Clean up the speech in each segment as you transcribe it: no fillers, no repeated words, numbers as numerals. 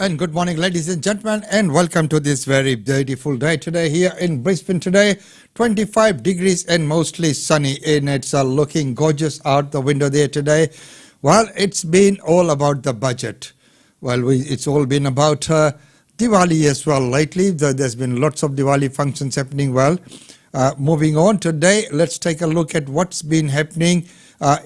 And good morning, ladies and gentlemen, and welcome to this very beautiful day today here in Brisbane today. 25 degrees and mostly sunny, and it's looking gorgeous out the window there today. Well, it's been all about the budget. Well, it's all been about Diwali as well lately. There's been lots of Diwali functions happening. Well, moving on today, let's take a look at what's been happening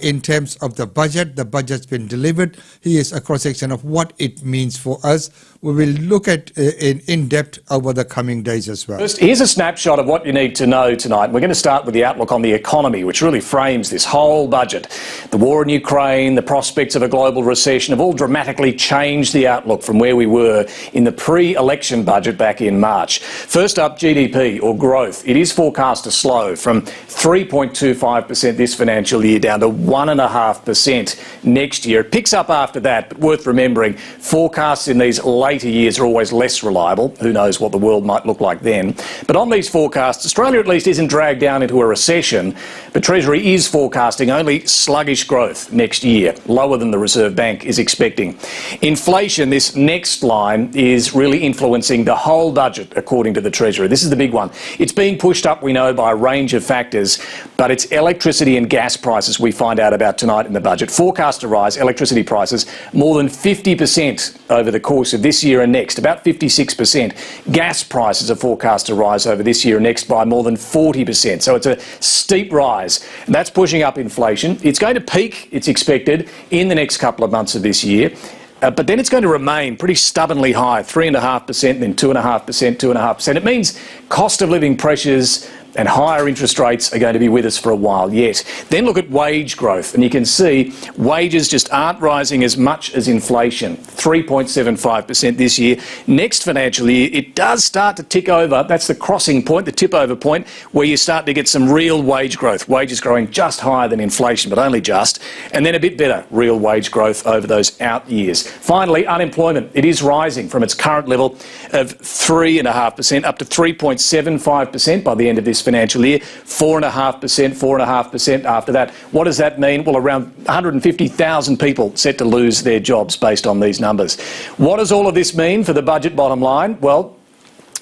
in terms of the budget. The budget's been delivered. Here's a cross-section of what it means for us. We will look at in depth over the coming days as well. First, here's a snapshot of what you need to know tonight. We're going to start with the outlook on the economy, which really frames this whole budget. The war in Ukraine, the prospects of a global recession have all dramatically changed the outlook from where we were in the pre-election budget back in March. First up, GDP or growth. It is forecast to slow from 3.25% this financial year down to 1.5% next year. It picks up after that, but worth remembering, forecasts in these later years are always less reliable. Who knows what the world might look like then. But on these forecasts, Australia at least isn't dragged down into a recession, but Treasury is forecasting only sluggish growth next year, lower than the Reserve Bank is expecting. Inflation, this next line, is really influencing the whole budget, according to the Treasury. This is the big one. It's being pushed up, we know, by a range of factors, but it's electricity and gas prices we find out about tonight in the budget. Forecast to rise electricity prices more than 50% over the course of this year and next, about 56%. Gas prices are forecast to rise over this year and next by more than 40%. So it's a steep rise. And that's pushing up inflation. It's going to peak, it's expected, in the next couple of months of this year. But then it's going to remain pretty stubbornly high, 3.5%, then 2.5%, 2.5%. It means cost of living pressures and higher interest rates are going to be with us for a while yet. Then look at wage growth, and you can see wages just aren't rising as much as inflation, 3.75% this year. Next financial year, it does start to tick over. That's the crossing point, the tip-over point, where you start to get some real wage growth. Wages growing just higher than inflation, but only just. And then a bit better real wage growth over those out years. Finally, unemployment. It is rising from its current level of 3.5% up to 3.75% by the end of this financial year, 4.5% after that. What does that mean? Well, around 150,000 people set to lose their jobs based on these numbers. What does all of this mean for the budget bottom line? Well,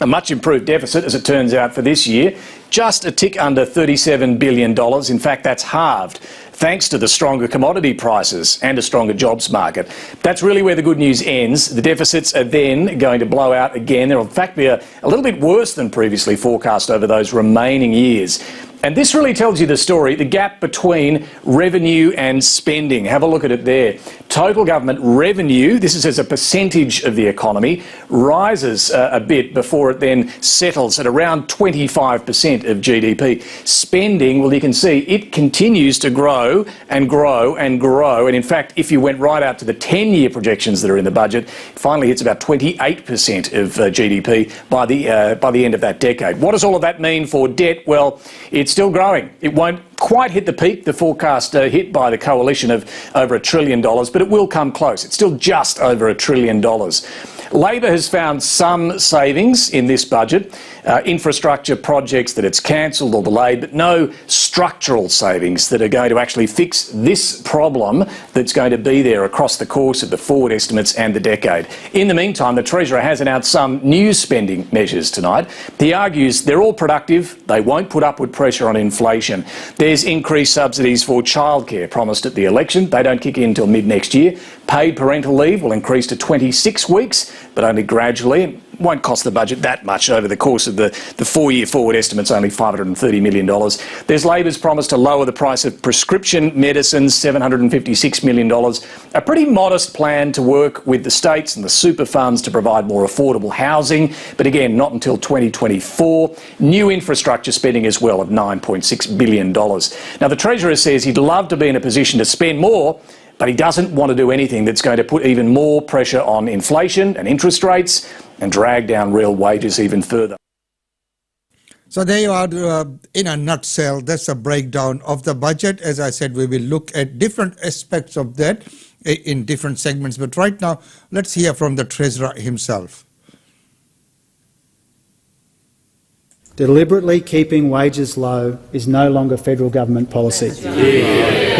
a much improved deficit, as it turns out, for this year, just a tick under $37 billion. In fact, that's halved, thanks to the stronger commodity prices and a stronger jobs market. That's really where the good news ends. The deficits are then going to blow out again. They'll in fact be a little bit worse than previously forecast over those remaining years. And this really tells you the story, the gap between revenue and spending. Have a look at it there. Total government revenue, this is as a percentage of the economy, rises a bit before it then settles at around 25% of GDP. Spending, well, you can see it continues to grow and grow and grow. And in fact, if you went right out to the 10-year projections that are in the budget, it finally hits about 28% of GDP by the end of that decade. What does all of that mean for debt? Well, it's still growing. It won't quite hit the peak, the forecast hit by the coalition of over $1 trillion, but it will come close. It's still just over $1 trillion. Labor has found some savings in this budget, infrastructure projects that it's cancelled or delayed, but no structural savings that are going to actually fix this problem that's going to be there across the course of the forward estimates and the decade. In the meantime, the Treasurer has announced some new spending measures tonight. He argues they're all productive, they won't put upward pressure on inflation. There's increased subsidies for childcare promised at the election. They don't kick in until mid-next year. Paid parental leave will increase to 26 weeks, but only gradually. It won't cost the budget that much over the course of the 4-year forward estimate's only $530 million. There's Labor's promise to lower the price of prescription medicines, $756 million. A pretty modest plan to work with the states and the super funds to provide more affordable housing, but again, not until 2024. New infrastructure spending as well of $9.6 billion. Now, the Treasurer says he'd love to be in a position to spend more, but he doesn't want to do anything that's going to put even more pressure on inflation and interest rates and drag down real wages even further. So there you are, in a nutshell. That's a breakdown of the budget. As I said, we will look at different aspects of that in different segments. But right now, let's hear from the Treasurer himself. Deliberately keeping wages low is no longer federal government policy.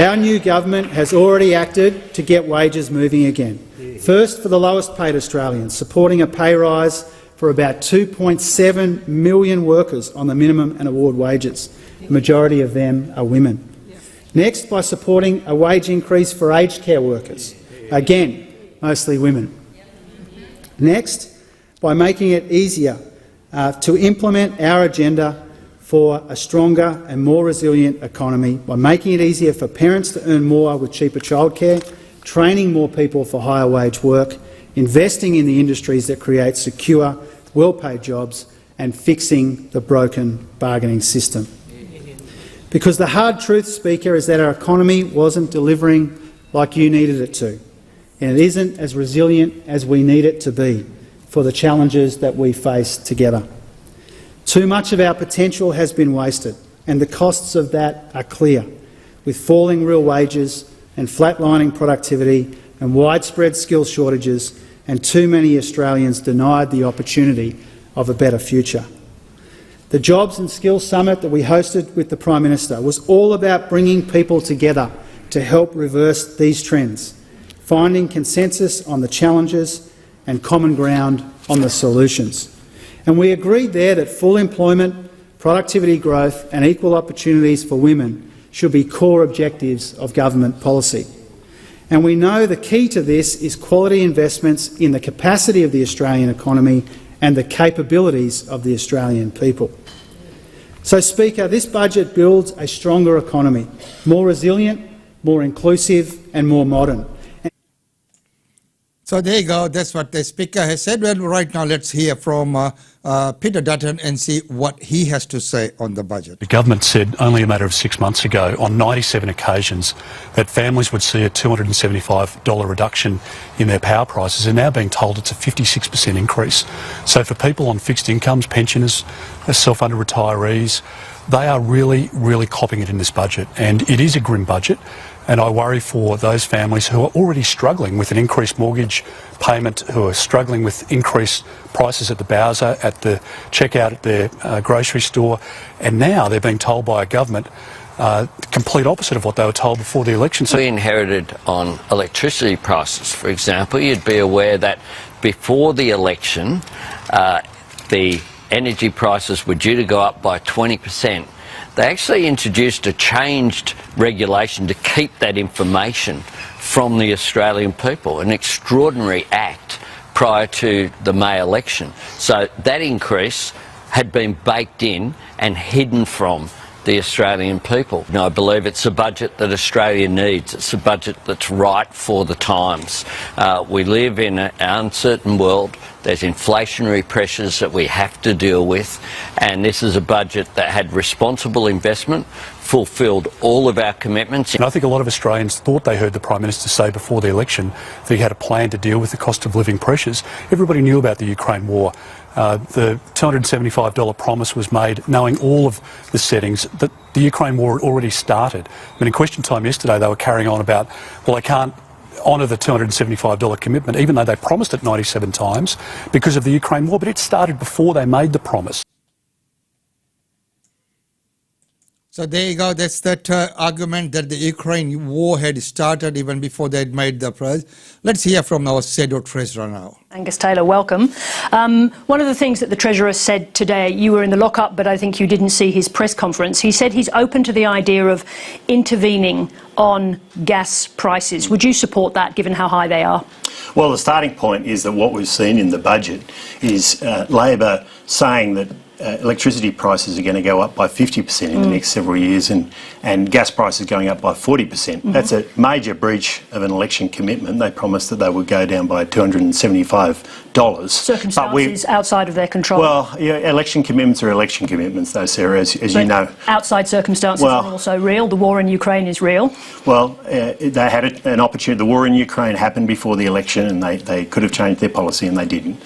Our new government has already acted to get wages moving again. First, for the lowest paid Australians, supporting a pay rise for about 2.7 million workers on the minimum and award wages. The majority of them are women. Next, by supporting a wage increase for aged care workers. Again, mostly women. Next, by making it easier to implement our agenda for a stronger and more resilient economy, by making it easier for parents to earn more with cheaper childcare, training more people for higher wage work, investing in the industries that create secure, well-paid jobs, and fixing the broken bargaining system. Because the hard truth, Speaker, is that our economy wasn't delivering like you needed it to, and it isn't as resilient as we need it to be for the challenges that we face together. Too much of our potential has been wasted, and the costs of that are clear, with falling real wages and flatlining productivity and widespread skills shortages, and too many Australians denied the opportunity of a better future. The Jobs and Skills Summit that we hosted with the Prime Minister was all about bringing people together to help reverse these trends, finding consensus on the challenges and common ground on the solutions. And we agreed there that full employment, productivity growth and equal opportunities for women should be core objectives of government policy. And we know the key to this is quality investments in the capacity of the Australian economy and the capabilities of the Australian people. So, Speaker, this budget builds a stronger economy, more resilient, more inclusive and more modern. So there you go. That's what the Speaker has said. Well, right now let's hear from Peter Dutton and see what he has to say on the budget. The government said only a matter of 6 months ago on 97 occasions that families would see a $275 reduction in their power prices, and now being told it's a 56% increase. So for people on fixed incomes, pensioners, self-funded retirees, they are really, really copping it in this budget. And it is a grim budget. And I worry for those families who are already struggling with an increased mortgage payment, who are struggling with increased prices at the Bowser, at the checkout at their grocery store, and now they're being told by a government the complete opposite of what they were told before the election. We inherited on electricity prices, for example. You'd be aware that before the election, the energy prices were due to go up by 20%. They actually introduced a changed regulation to keep that information from the Australian people, an extraordinary act prior to the May election. So that increase had been baked in and hidden from the Australian people. And I believe it's a budget that Australia needs. It's a budget that's right for the times. We live in an uncertain world. There's inflationary pressures that we have to deal with, and this is a budget that had responsible investment, fulfilled all of our commitments. And I think a lot of Australians thought they heard the Prime Minister say before the election that he had a plan to deal with the cost of living pressures. Everybody knew about the Ukraine war. The $275 promise was made knowing all of the settings that the Ukraine war had already started. I mean, in Question Time yesterday they were carrying on about, well, they can't honour the $275 commitment, even though they promised it 97 times because of the Ukraine war, but it started before they made the promise. So there you go. That's that argument that the Ukraine war had started even before they had made the press. Let's hear from our Shadow Treasurer now. Angus Taylor, welcome. One of the things that the Treasurer said today, you were in the lockup, but I think you didn't see his press conference. He said he's open to the idea of intervening on gas prices. Would you support that, given how high they are? Well, the starting point is that what we've seen in the budget is Labor saying that electricity prices are going to go up by 50% in the next several years, and gas prices going up by 40%. That's a major breach of an election commitment. They promised that they would go down by $275. Circumstances outside of their control. Well, yeah, election commitments are election commitments, though, Sarah, as you know. Outside circumstances are also real. The war in Ukraine is real. Well, they had an opportunity. The war in Ukraine happened before the election, and they could have changed their policy, and they didn't.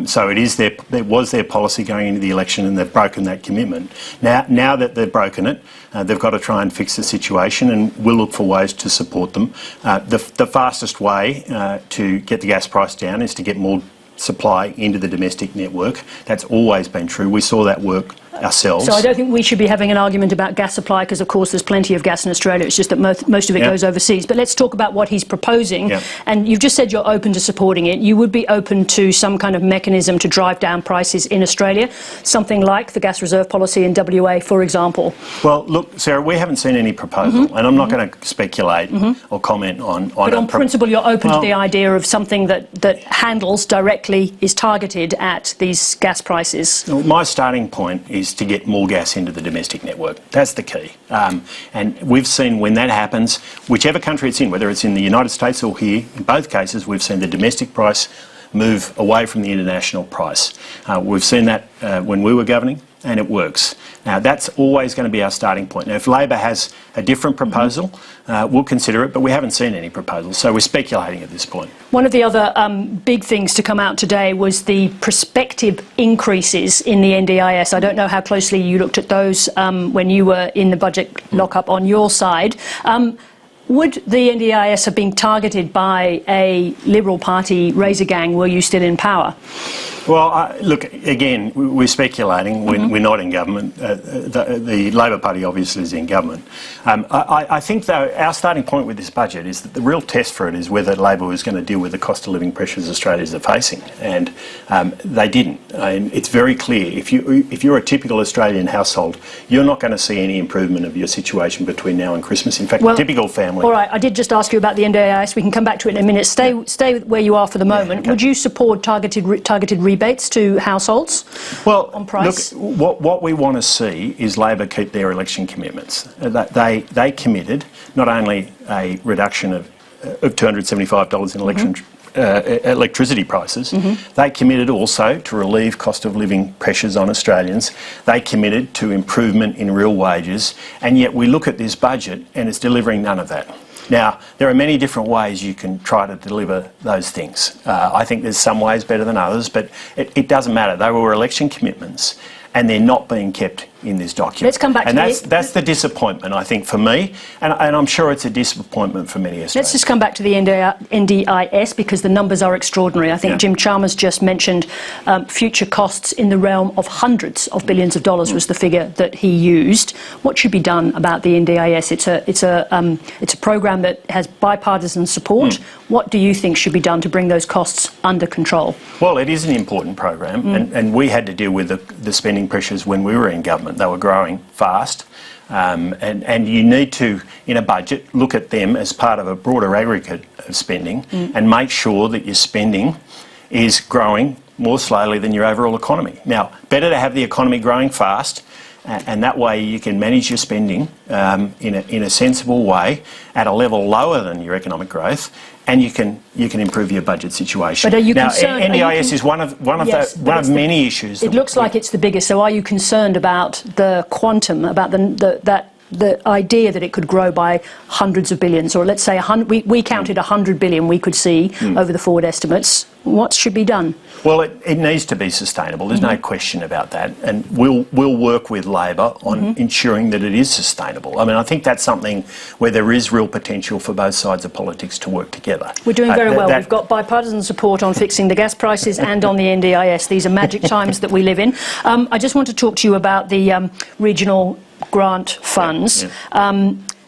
So it was their policy going into the election, and they've broken that commitment. Now that they've broken it, they've got to try and fix the situation, and we'll look for ways to support them. The fastest way to get the gas price down is to get more supply into the domestic network. That's always been true. We saw that work ourselves. So I don't think we should be having an argument about gas supply because, of course, there's plenty of gas in Australia. It's just that most of it goes overseas. But let's talk about what he's proposing. And you've just said you're open to supporting it. You would be open to some kind of mechanism to drive down prices in Australia, something like the gas reserve policy in WA, for example. Well, look, Sarah, we haven't seen any proposal, and I'm not going to speculate or comment on. But on principle, you're open to the idea of something that handles directly, is targeted at these gas prices. Well, my starting point is to get more gas into the domestic network. That's the key. And we've seen when that happens, whichever country it's in, whether it's in the United States or here, in both cases, we've seen the domestic price move away from the international price. We've seen that when we were governing, and it works. Now, that's always going to be our starting point. Now, if Labor has a different proposal, we'll consider it, but we haven't seen any proposals, so we're speculating at this point. One of the other big things to come out today was the prospective increases in the NDIS. I don't know how closely you looked at those when you were in the budget lockup on your side. Would the NDIS have been targeted by a Liberal Party razor gang were you still in power? Well, look, again, we're speculating. We're not in government. The Labor Party obviously is in government. I think, though, our starting point with this budget is that the real test for it is whether Labor was going to deal with the cost of living pressures Australians are facing, and they didn't. It's very clear. If you're a typical Australian household, you're not going to see any improvement of your situation between now and Christmas. In fact, a typical family... All right, I did just ask you about the NDIS. We can come back to it in a minute. Stay where you are for the moment. Okay. Would you support targeted rebates to households on price? Look, what we want to see is Labor keep their election commitments. They committed not only a reduction of $275 in electricity prices, they committed also to relieve cost of living pressures on Australians. They committed to improvement in real wages, and yet we look at this budget and it's delivering none of that. Now, there are many different ways you can try to deliver those things. I think there's some ways better than others, but it doesn't matter. They were election commitments, and they're not being kept in this document. Let's come back to that's the disappointment, I think, for me, and I'm sure it's a disappointment for many Australians. Let's just come back to the NDIS because the numbers are extraordinary. I think Jim Chalmers just mentioned future costs in the realm of hundreds of billions of dollars was the figure that he used. What should be done about the NDIS? It's a program that has bipartisan support. What do you think should be done to bring those costs under control? Well, it is an important program, and we had to deal with the spending pressures when we were in government. They were growing fast, and you need to, in a budget, look at them as part of a broader aggregate of spending and make sure that your spending is growing more slowly than your overall economy. Now, better to have the economy growing fast, and that way you can manage your spending in a sensible way at a level lower than your economic growth, and you can improve your budget situation. But are you now, concerned? NDIS is one of many issues. It looks like it's the biggest. So, are you concerned about the quantum, about the idea that it could grow by hundreds of billions, or let's say we counted 100 billion we could see over the forward estimates? What should be done? Well, it needs to be sustainable. There's no question about that, and we'll work with Labor on ensuring that it is sustainable. I mean, I think that's something where there is real potential for both sides of politics to work together. We're doing very well. We've got bipartisan support on fixing the gas prices and on the NDIS. These are magic times that we live in. I just want to talk to you about the regional grant funds.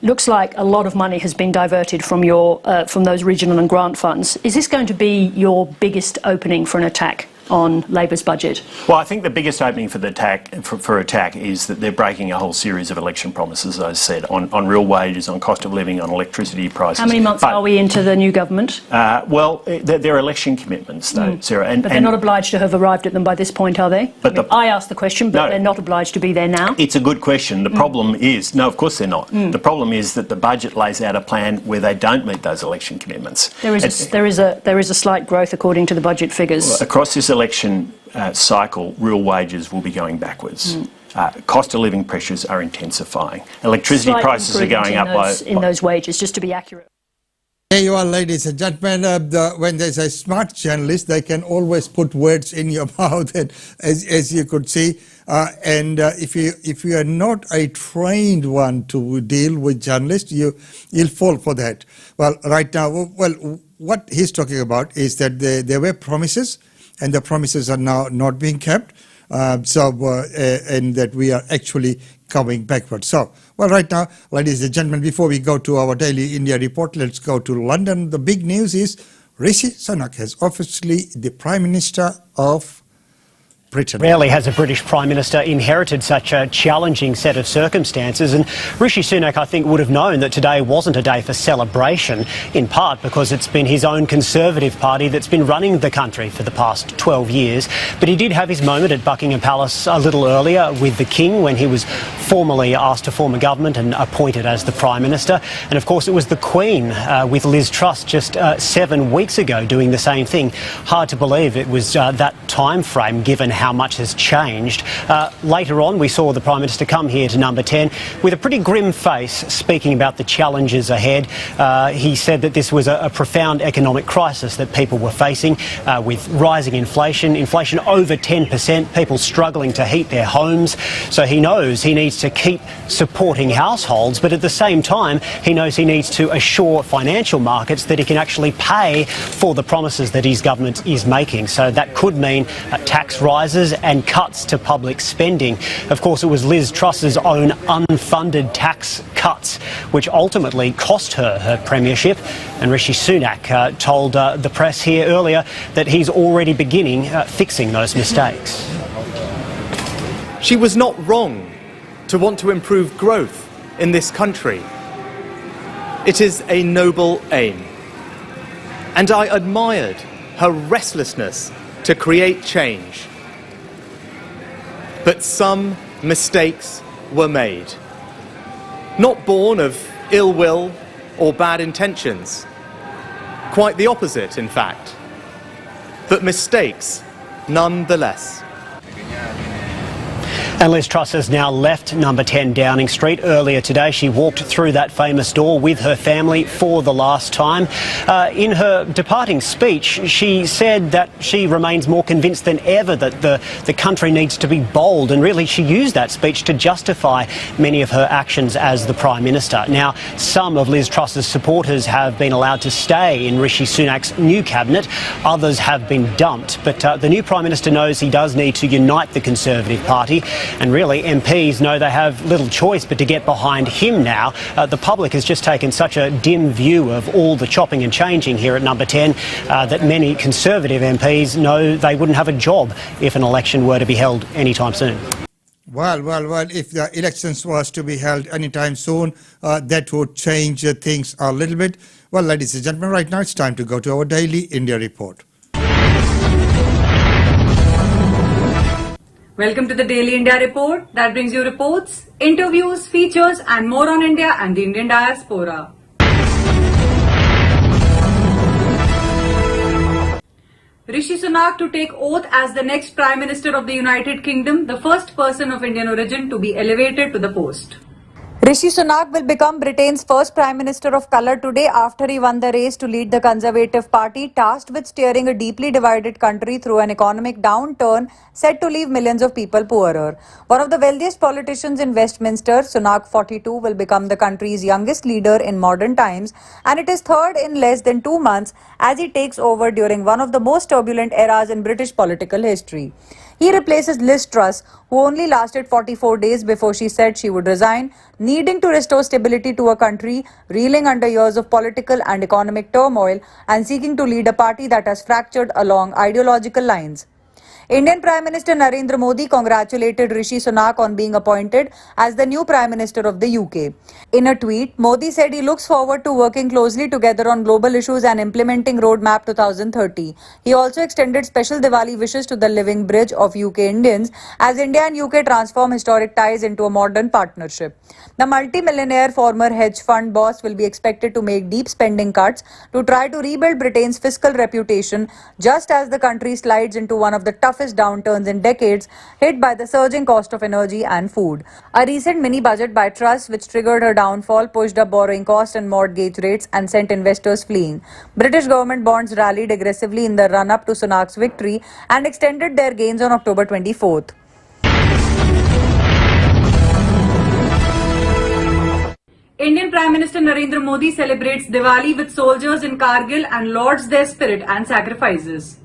Looks like a lot of money has been diverted from those regional and grant funds. Is this going to be your biggest opening for an attack on Labor's budget? Well, I think the biggest opening for attack is that they're breaking a whole series of election promises, as I said, on real wages, on cost of living, on electricity prices. How many months are we into the new government? Well, they're election commitments, though, Sarah. But they're not obliged to have arrived at them by this point, are they? I asked the question, but they're not obliged to be there now. It's a good question. The problem is, no, of course they're not. The problem is that the budget lays out a plan where they don't meet those election commitments. There is a slight growth according to the budget figures. Across this election cycle, real wages will be going backwards. Cost of living pressures are intensifying. Electricity prices are going up in those wages, just to be accurate. There you are, ladies and gentlemen. When there's a smart journalist, they can always put words in your mouth, and, as you could see. If you are not a trained one to deal with journalists, you'll fall for that. Well, right now, what he's talking about is that there were promises, and the promises are now not being kept. and that we are actually coming backwards. So, well, right now, ladies and gentlemen, before we go to our daily India report, let's go to London. The big news is Rishi Sunak has officially the Prime Minister of Britain. Rarely has a British Prime Minister inherited such a challenging set of circumstances, and Rishi Sunak, I think, would have known that today wasn't a day for celebration, in part because it's been his own Conservative Party that's been running the country for the past 12 years. But he did have his moment at Buckingham Palace a little earlier with the King when he was formally asked to form a government and appointed as the Prime Minister. And of course it was the Queen with Liz Truss just 7 weeks ago doing the same thing. Hard to believe it was that time frame given how much has changed. Later on, we saw the Prime Minister come here to number 10 with a pretty grim face, speaking about the challenges ahead. He said that this was a profound economic crisis that people were facing with rising inflation over 10%, people struggling to heat their homes. So he knows he needs to keep supporting households, but at the same time, he knows he needs to assure financial markets that he can actually pay for the promises that his government is making. So that could mean tax rises and cuts to public spending. Of course, it was Liz Truss's own unfunded tax cuts which ultimately cost her premiership, and Rishi Sunak told the press here earlier that he's already beginning fixing those mistakes. She was not wrong to want to improve growth in this country. It is a noble aim, and I admired her restlessness to create change. But some mistakes were made, not born of ill will or bad intentions. Quite the opposite, in fact, but mistakes nonetheless. And Liz Truss has now left number 10 Downing Street. Earlier today, she walked through that famous door with her family for the last time. In her departing speech, she said that she remains more convinced than ever that the country needs to be bold, and really she used that speech to justify many of her actions as the Prime Minister. Now, some of Liz Truss's supporters have been allowed to stay in Rishi Sunak's new cabinet. Others have been dumped, but the new Prime Minister knows he does need to unite the Conservative Party. And really, MPs know they have little choice but to get behind him now. The public has just taken such a dim view of all the chopping and changing here at number 10 that many Conservative MPs know they wouldn't have a job if an election were to be held anytime soon. Well, if the elections was to be held anytime soon, that would change things a little bit. Well, ladies and gentlemen, right now it's time to go to our daily India report. Welcome to the Daily India Report that brings you reports, interviews, features and more on India and the Indian diaspora. Rishi Sunak to take oath as the next Prime Minister of the United Kingdom, the first person of Indian origin to be elevated to the post. Rishi Sunak will become Britain's first Prime Minister of colour today after he won the race to lead the Conservative Party, tasked with steering a deeply divided country through an economic downturn set to leave millions of people poorer. One of the wealthiest politicians in Westminster, Sunak, 42, will become the country's youngest leader in modern times, and it is third in less than 2 months as he takes over during one of the most turbulent eras in British political history. He replaces Liz Truss, who only lasted 44 days before she said she would resign, needing to restore stability to a country reeling under years of political and economic turmoil and seeking to lead a party that has fractured along ideological lines. Indian Prime Minister Narendra Modi congratulated Rishi Sunak on being appointed as the new Prime Minister of the UK. In a tweet, Modi said he looks forward to working closely together on global issues and implementing Roadmap 2030. He also extended special Diwali wishes to the living bridge of UK Indians as India and UK transform historic ties into a modern partnership. The multi-millionaire former hedge fund boss will be expected to make deep spending cuts to try to rebuild Britain's fiscal reputation just as the country slides into one of the toughest downturns in decades, hit by the surging cost of energy and food. A recent mini budget by Truss, which triggered her downfall, pushed up borrowing costs and mortgage rates and sent investors fleeing. British government bonds rallied aggressively in the run-up to Sunak's victory and extended their gains on October 24th. Indian Prime Minister Narendra Modi celebrates Diwali with soldiers in Kargil and lauds their spirit and sacrifices.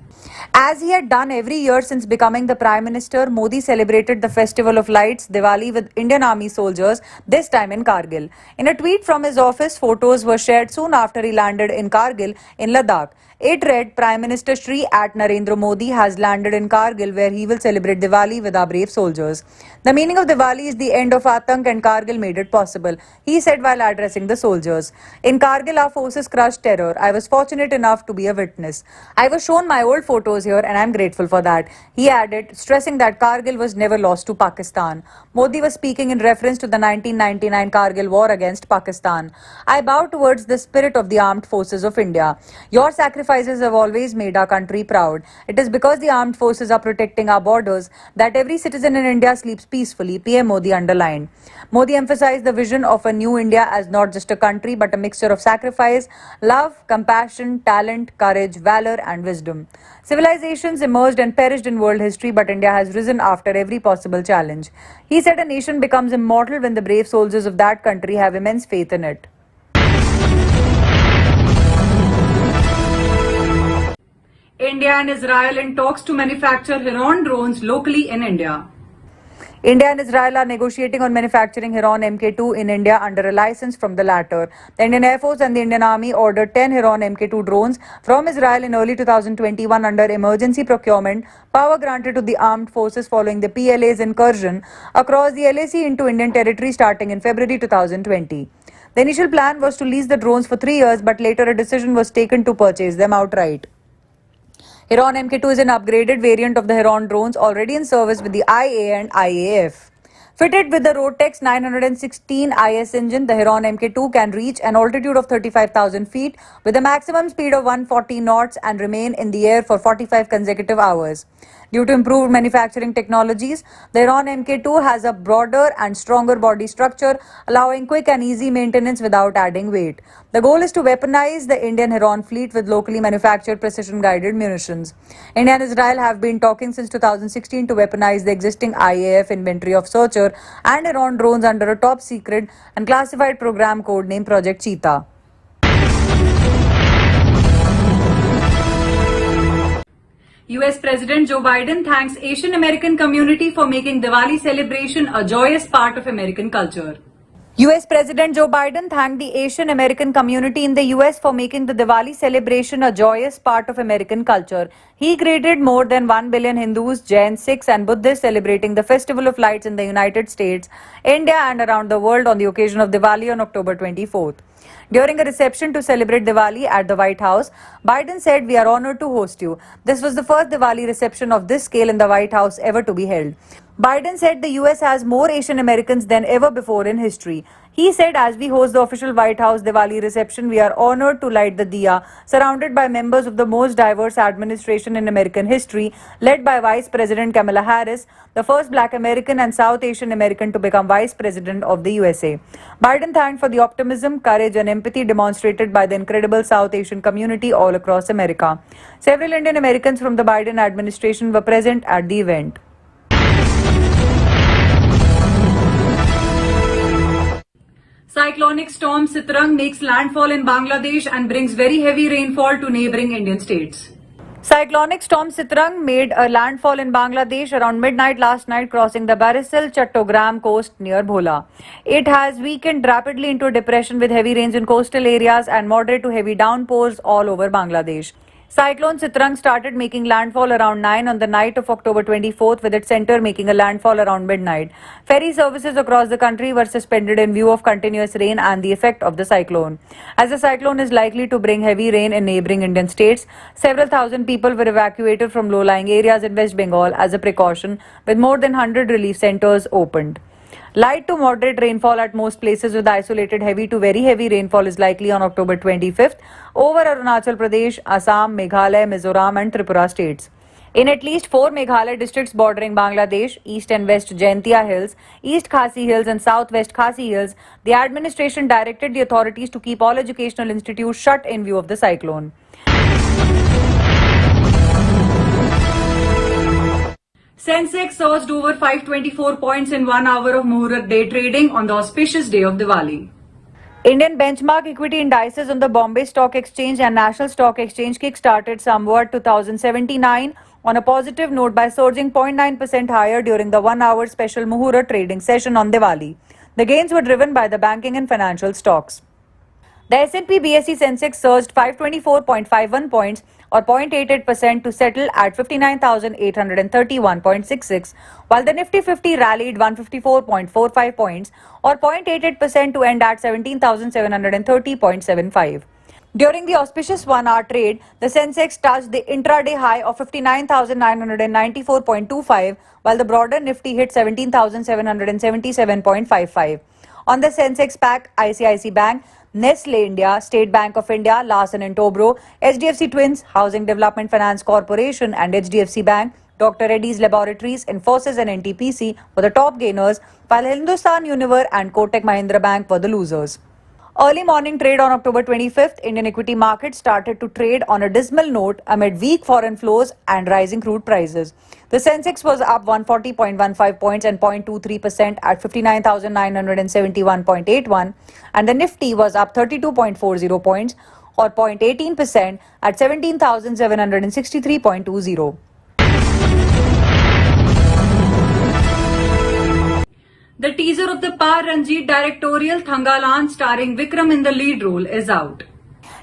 As he had done every year since becoming the Prime Minister, Modi celebrated the Festival of Lights, Diwali, with Indian Army soldiers, this time in Kargil. In a tweet from his office, photos were shared soon after he landed in Kargil in Ladakh. It read, Prime Minister Shri at Narendra Modi has landed in Kargil, where he will celebrate Diwali with our brave soldiers. The meaning of Diwali is the end of Atank, and Kargil made it possible, he said while addressing the soldiers. In Kargil, our forces crushed terror. I was fortunate enough to be a witness. I was shown my old photos here and I am grateful for that, he added, stressing that Kargil was never lost to Pakistan. Modi was speaking in reference to the 1999 Kargil war against Pakistan. I bow towards the spirit of the armed forces of India. Your sacrifices have always made our country proud. It is because the armed forces are protecting our borders that every citizen in India sleeps peacefully, PM Modi underlined. Modi emphasized the vision of a new India as not just a country but a mixture of sacrifice, love, compassion, talent, courage, valor and wisdom. Civilizations emerged and perished in world history, but India has risen after every possible challenge. He said a nation becomes immortal when the brave soldiers of that country have immense faith in it. India and Israel in talks to manufacture Heron drones locally in India. India and Israel are negotiating on manufacturing Heron Mk2 in India under a license from the latter. The Indian Air Force and the Indian Army ordered 10 Heron Mk2 drones from Israel in early 2021 under emergency procurement, power granted to the armed forces following the PLA's incursion across the LAC into Indian territory starting in February 2020. The initial plan was to lease the drones for 3 years, but later a decision was taken to purchase them outright. Heron Mk2 is an upgraded variant of the Heron drones already in service with the IA and IAF. Fitted with the Rotex 916 IS engine, the Heron Mk2 can reach an altitude of 35,000 feet with a maximum speed of 140 knots and remain in the air for 45 consecutive hours. Due to improved manufacturing technologies, the Heron Mk2 has a broader and stronger body structure, allowing quick and easy maintenance without adding weight. The goal is to weaponize the Indian Heron fleet with locally manufactured precision-guided munitions. India and Israel have been talking since 2016 to weaponize the existing IAF inventory of Searcher and Heron drones under a top-secret and classified program codenamed Project Cheetah. US President Joe Biden thanks Asian American community for making Diwali celebration a joyous part of American culture. US President Joe Biden thanked the Asian American community in the US for making the Diwali celebration a joyous part of American culture. He greeted more than 1 billion Hindus, Jains, Sikhs and Buddhists celebrating the Festival of Lights in the United States, India and around the world on the occasion of Diwali on October 24th. During a reception to celebrate Diwali at the White House, Biden said, "We are honored to host you." This was the first Diwali reception of this scale in the White House ever to be held. Biden said the US has more Asian Americans than ever before in history. He said, as we host the official White House Diwali reception, we are honored to light the diya, surrounded by members of the most diverse administration in American history, led by Vice President Kamala Harris, the first Black American and South Asian American to become Vice President of the USA. Biden thanked for the optimism, courage and empathy demonstrated by the incredible South Asian community all across America. Several Indian Americans from the Biden administration were present at the event. Cyclonic storm Sitrang makes landfall in Bangladesh and brings very heavy rainfall to neighbouring Indian states. Cyclonic storm Sitrang made a landfall in Bangladesh around midnight last night, crossing the Barisal-Chattogram coast near Bhola. It has weakened rapidly into a depression with heavy rains in coastal areas and moderate to heavy downpours all over Bangladesh. Cyclone Sitrang started making landfall around 9 on the night of October 24th, with its center making a landfall around midnight. Ferry services across the country were suspended in view of continuous rain and the effect of the cyclone. As the cyclone is likely to bring heavy rain in neighbouring Indian states, several thousand people were evacuated from low-lying areas in West Bengal as a precaution, with more than 100 relief centres opened. Light to moderate rainfall at most places, with isolated heavy to very heavy rainfall is likely on October 25th over Arunachal Pradesh, Assam, Meghalaya, Mizoram and Tripura states. In at least 4 Meghalaya districts bordering Bangladesh, East and West Jaintia Hills, East Khasi Hills and Southwest Khasi Hills, the administration directed the authorities to keep all educational institutes shut in view of the cyclone. Sensex surged over 524 points in 1 hour of Muhurat day trading on the auspicious day of Diwali. Indian benchmark equity indices on the Bombay Stock Exchange and National Stock Exchange kick-started somewhat 2079 on a positive note by surging 0.9% higher during the one-hour special Muhurta trading session on Diwali. The gains were driven by the banking and financial stocks. The S&P BSE Sensex surged 524.51 points or 0.88% to settle at 59,831.66, while the Nifty 50 rallied 154.45 points or 0.88% to end at 17,730.75. During the auspicious one-hour trade, the Sensex touched the intraday high of 59,994.25, while the broader Nifty hit 17,777.55. On the Sensex pack, ICICI Bank, Nestle India, State Bank of India, Larsen & Toubro, HDFC Twins, Housing Development Finance Corporation and HDFC Bank, Dr. Reddy's Laboratories, Infosys and NTPC were the top gainers, while Hindustan Unilever and Kotak Mahindra Bank were the losers. Early morning trade on October 25th, Indian equity markets started to trade on a dismal note amid weak foreign flows and rising crude prices. The Sensex was up 140.15 points and 0.23% at 59,971.81, and the Nifty was up 32.40 points or 0.18% at 17,763.20. The teaser of the Par Ranjit directorial Thangalan starring Vikram in the lead role is out.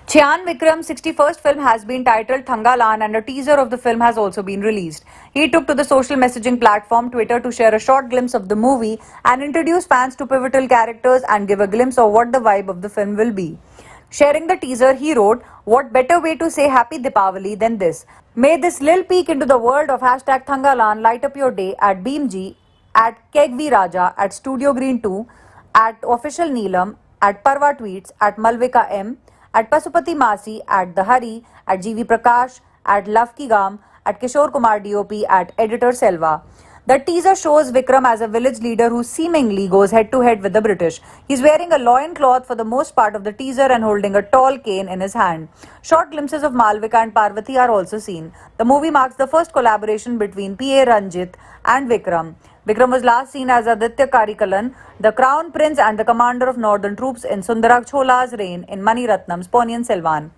Chyan Vikram's 61st film has been titled Thangalan and a teaser of the film has also been released. He took to the social messaging platform Twitter to share a short glimpse of the movie and introduce fans to pivotal characters and give a glimpse of what the vibe of the film will be. Sharing the teaser, he wrote, "What better way to say Happy Deepavali than this? May this little peek into the world of hashtag Thangalan light up your day at BeamG, at Kegvi Raja, at Studio Green 2, at Official Neelam, at Parva Tweets, at Malvika M, at Pasupati Masi, at The Hari, at GV Prakash, at Love Ki Gam, at Kishore Kumar DOP, at Editor Selva." The teaser shows Vikram as a village leader who seemingly goes head-to-head with the British. He's wearing a loincloth for the most part of the teaser and holding a tall cane in his hand. Short glimpses of Malvika and Parvati are also seen. The movie marks the first collaboration between P.A. Ranjit and Vikram. Vikram was last seen as Aditya Karikalan, the Crown Prince and the commander of northern troops in Sundarag Chola's reign in Mani Ratnam's Ponniyin Selvan.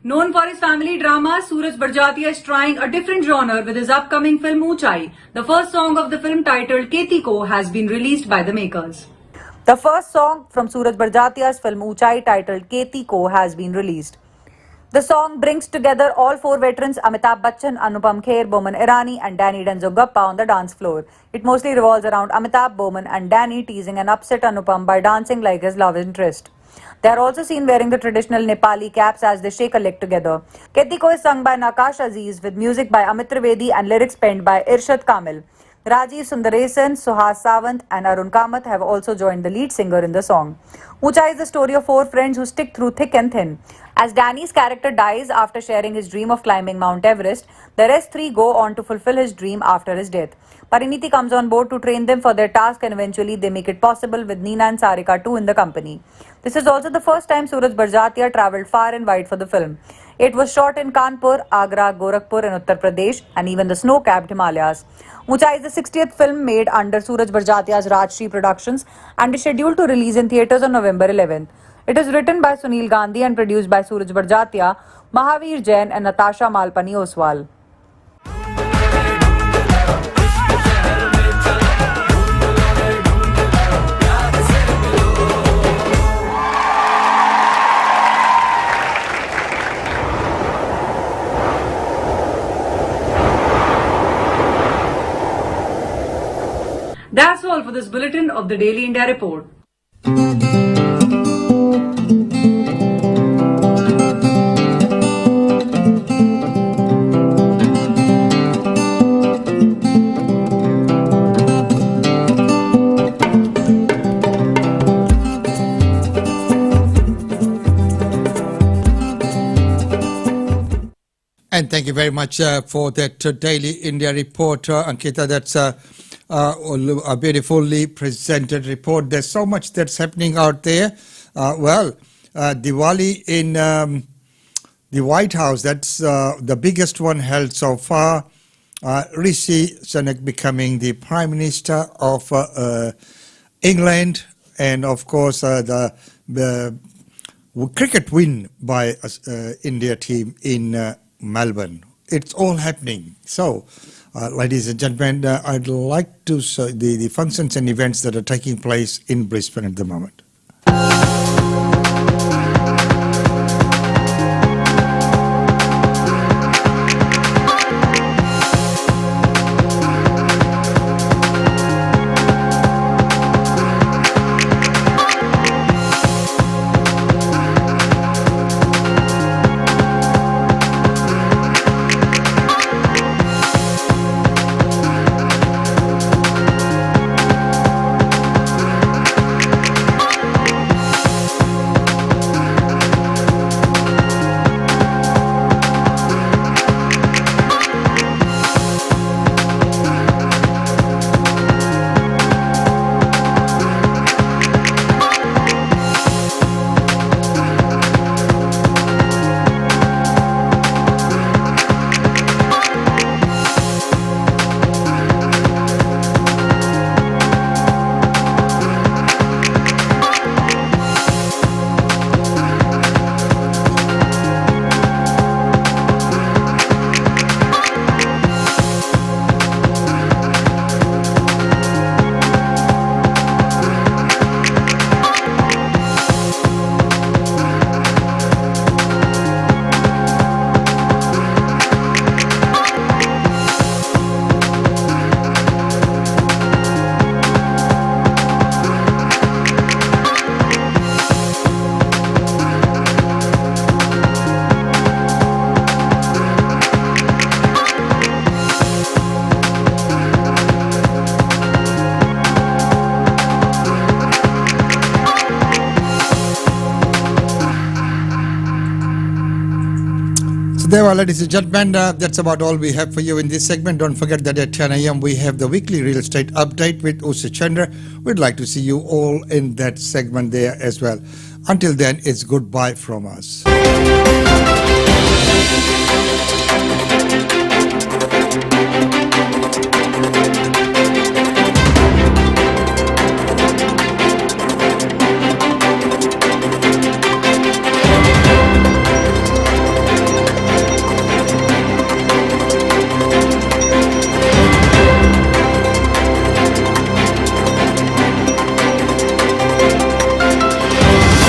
Known for his family drama, Suraj Barjatia is trying a different genre with his upcoming film Uchai. The first song of the film, titled Keti Ko, has been released by the makers. The first song from Suraj Barjatia's film Uchai, titled Keti Ko, has been released. The song brings together all four veterans Amitabh Bachchan, Anupam Kher, Boman Irani and Danny Denzogappa on the dance floor. It mostly revolves around Amitabh, Boman and Danny teasing and upset Anupam by dancing like his love interest. They are also seen wearing the traditional Nepali caps as they shake a leg together. Keti Ko is sung by Nakash Aziz with music by Amit Trivedi and lyrics penned by Irshad Kamil. Rajiv Sundaresan, Suhas Sawant and Arun Kamath have also joined the lead singer in the song. Uchai is the story of four friends who stick through thick and thin. As Danny's character dies after sharing his dream of climbing Mount Everest, the rest three go on to fulfill his dream after his death. Pariniti comes on board to train them for their task and eventually they make it possible with Neena and Sarika too in the company. This is also the first time Suraj Barjatia travelled far and wide for the film. It was shot in Kanpur, Agra, Gorakhpur and Uttar Pradesh and even the snow-capped Himalayas. Uchai is the 60th film made under Suraj Barjatia's Rajshri Productions and is scheduled to release in theatres on November 11th. It is written by Sunil Gandhi and produced by Suraj Barjatia, Mahavir Jain and Natasha Malpani Oswal. That's all for this bulletin of the Daily India Report. And thank you very much for that Daily India report, Ankita. That's a beautifully presented report. There's so much that's happening out there. Diwali the White House, that's the biggest one held so far. Rishi Sunak becoming the Prime Minister of England, and of course the cricket win by India team in Melbourne. It's all happening. So, ladies and gentlemen, I'd like to show the functions and events that are taking place in Brisbane at the moment. There are, ladies and gentlemen, that's about all we have for you in this segment. Don't forget that at 10 a.m. we have the weekly real estate update with Usha Chandra. We'd like to see you all in that segment there as well. Until then, it's goodbye from us.